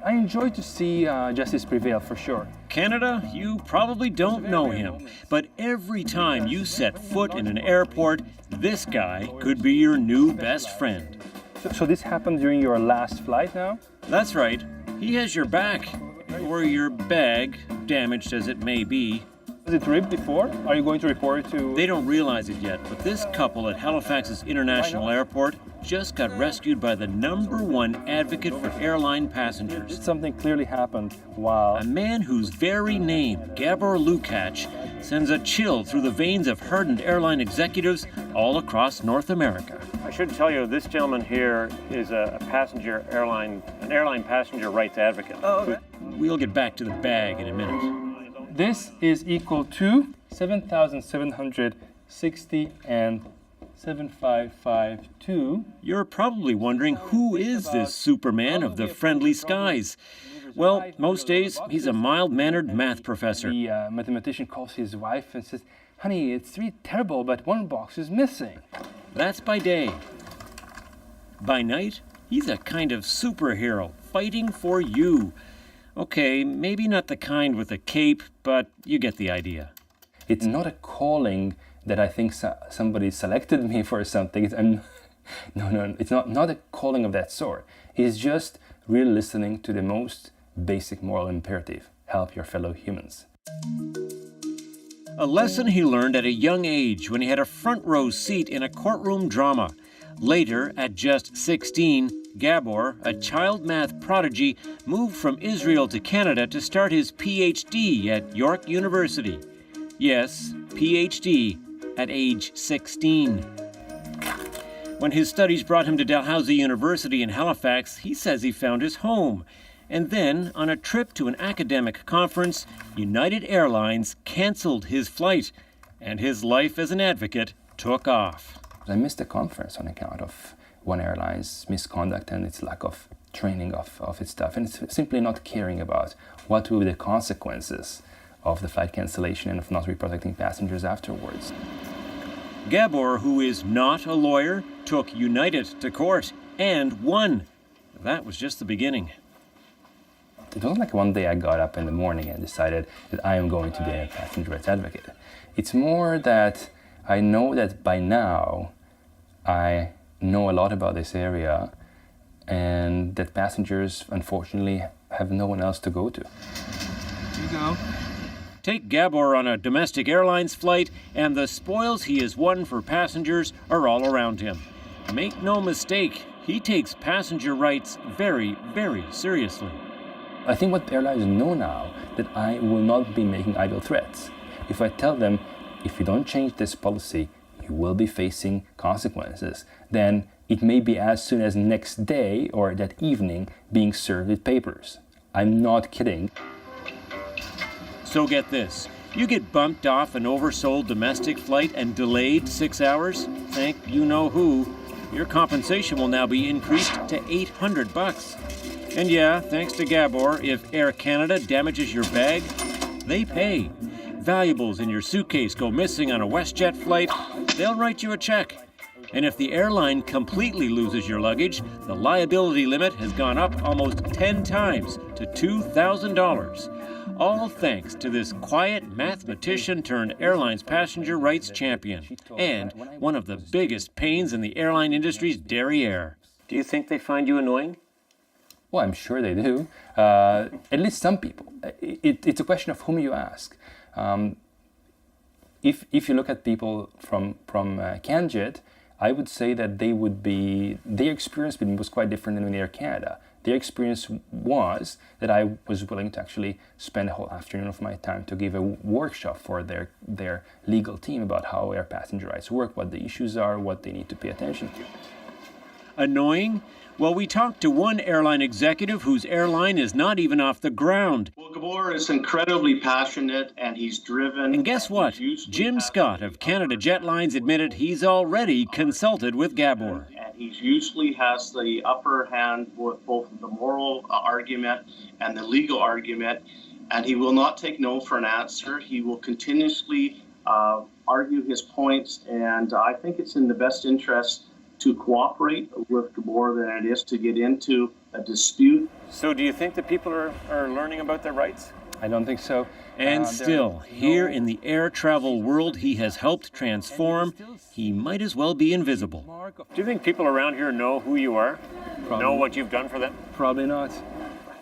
I enjoy to see justice prevail for sure. Canada, you probably don't know him, but every time you set foot in an airport, this guy could be your new best friend. So this happened during your last flight now? That's right. He has your back, or your bag, damaged as it may be. Was it ripped before? Are you going to report it to... They don't realize it yet, but this couple at Halifax's International Airport just got rescued by the #1 advocate for airline passengers. Something clearly happened while... A man whose very name, Gábor Lukács, sends a chill through the veins of hardened airline executives all across North America. I should tell you, this gentleman here is an airline passenger rights advocate. Oh, okay. We'll get back to the bag in a minute. This is equal to 7,760 and 7,552. You're probably wondering, who is this Superman of the friendly skies? Well, most days he's a mild-mannered math professor. The mathematician calls his wife and says, "Honey, it's really terrible, but one box is missing." That's by day. By night, he's a kind of superhero fighting for you. Okay, maybe not the kind with a cape, but you get the idea. It's not a calling that I think somebody selected me for something. No, it's not a calling of that sort. It's just really listening to the most basic moral imperative: help your fellow humans. A lesson he learned at a young age when he had a front row seat in a courtroom drama. Later, at just 16, Gábor, a child math prodigy, moved from Israel to Canada to start his PhD at York University. Yes, PhD at age 16. When his studies brought him to Dalhousie University in Halifax, he says he found his home. And then, on a trip to an academic conference, United Airlines canceled his flight, and his life as an advocate took off. I missed the conference on account of one airline's misconduct and its lack of training of its staff, and it's simply not caring about what will be the consequences of the flight cancellation and of not reprotecting passengers afterwards. Gábor, who is not a lawyer, took United to court and won. That was just the beginning. It wasn't like one day I got up in the morning and decided that I am going to be a passenger rights advocate. It's more that I know that by now I know a lot about this area, and that passengers, unfortunately, have no one else to go to. Here you go. Take Gábor on a domestic airlines flight, and the spoils he has won for passengers are all around him. Make no mistake, he takes passenger rights very, very seriously. I think what airlines know now, that I will not be making idle threats. If I tell them, if you don't change this policy, you will be facing consequences, then it may be as soon as next day or that evening being served with papers. I'm not kidding. So get this, you get bumped off an oversold domestic flight and delayed 6 hours, thank you know who, your compensation will now be increased to $800. And yeah, thanks to Gábor, if Air Canada damages your bag, they pay. Valuables in your suitcase go missing on a WestJet flight, they'll write you a check. And if the airline completely loses your luggage, the liability limit has gone up almost 10 times to $2,000. All thanks to this quiet mathematician turned airlines passenger rights champion, and one of the biggest pains in the airline industry's derriere. Do you think they find you annoying? Well, I'm sure they do. At least some people. It's a question of whom you ask. If you look at people from CanJet, I would say that their experience with me was quite different than with Air Canada. Their experience was that I was willing to actually spend a whole afternoon of my time to give a workshop for their legal team about how air passenger rights work, what the issues are, what they need to pay attention to. Annoying? Well, we talked to one airline executive whose airline is not even off the ground. Well, Gábor is incredibly passionate, and he's driven. And guess what? Jim Scott of Canada Jetlines admitted he's already consulted with Gábor. And he usually has the upper hand with both the moral argument and the legal argument, and he will not take no for an answer. He will continuously argue his points, and I think it's in the best interest to cooperate with Gábor than it is to get into a dispute. So do you think that people are learning about their rights? I don't think so. And still, here in the air travel world he has helped transform, he might as well be invisible. Do you think people around here know who you are? Probably. Know what you've done for them? Probably not.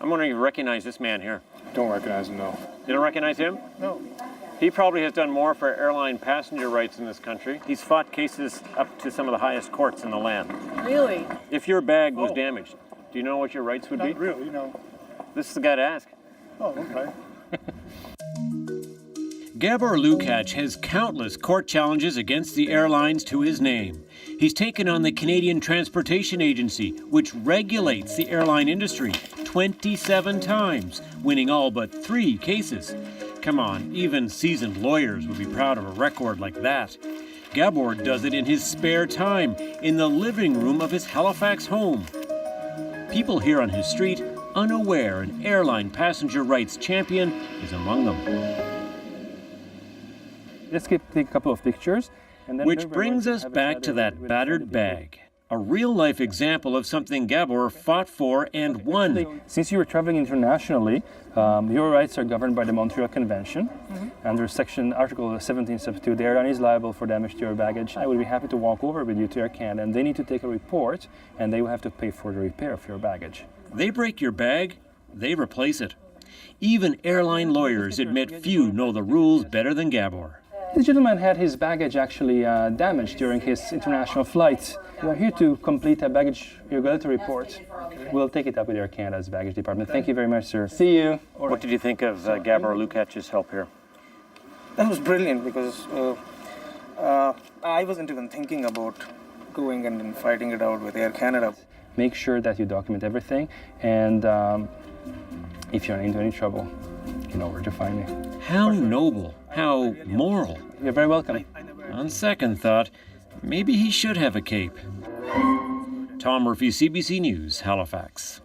I'm wondering if you recognize this man here. Don't recognize him, no. You don't recognize him? No. He probably has done more for airline passenger rights in this country. He's fought cases up to some of the highest courts in the land. Really? If your bag was damaged, do you know what your rights would be? Not really, no. This is the guy to ask. Oh, okay. Gábor Lukács has countless court challenges against the airlines to his name. He's taken on the Canadian Transportation Agency, which regulates the airline industry, 27 times, winning all but 3 cases. Come on, even seasoned lawyers would be proud of a record like that. Gábor does it in his spare time, in the living room of his Halifax home. People here on his street unaware an airline passenger rights champion is among them. Let's take a couple of pictures. And then Which brings us back to that battered bag. A real-life example of something Gábor fought for and won. Since you were traveling internationally, your rights are governed by the Montreal Convention. Under Article 17, Sub 2, the airline is liable for damage to your baggage. I would be happy to walk over with you to Air Canada, and they need to take a report, and they will have to pay for the repair of your baggage. They break your bag, they replace it. Even airline lawyers admit few know the rules better than Gábor. This gentleman had his baggage actually damaged during his international flight. We are here to complete a baggage regulatory report. We'll take it up with Air Canada's baggage department. Thank you very much, sir. See you. What did you think of Gábor Lukács's help here? That was brilliant because I wasn't even thinking about going and then fighting it out with Air Canada. Make sure that you document everything, and if you're into any trouble, you know where to find me. How noble, how moral. You're very welcome. On second thought, maybe he should have a cape. Tom Murphy, CBC News, Halifax.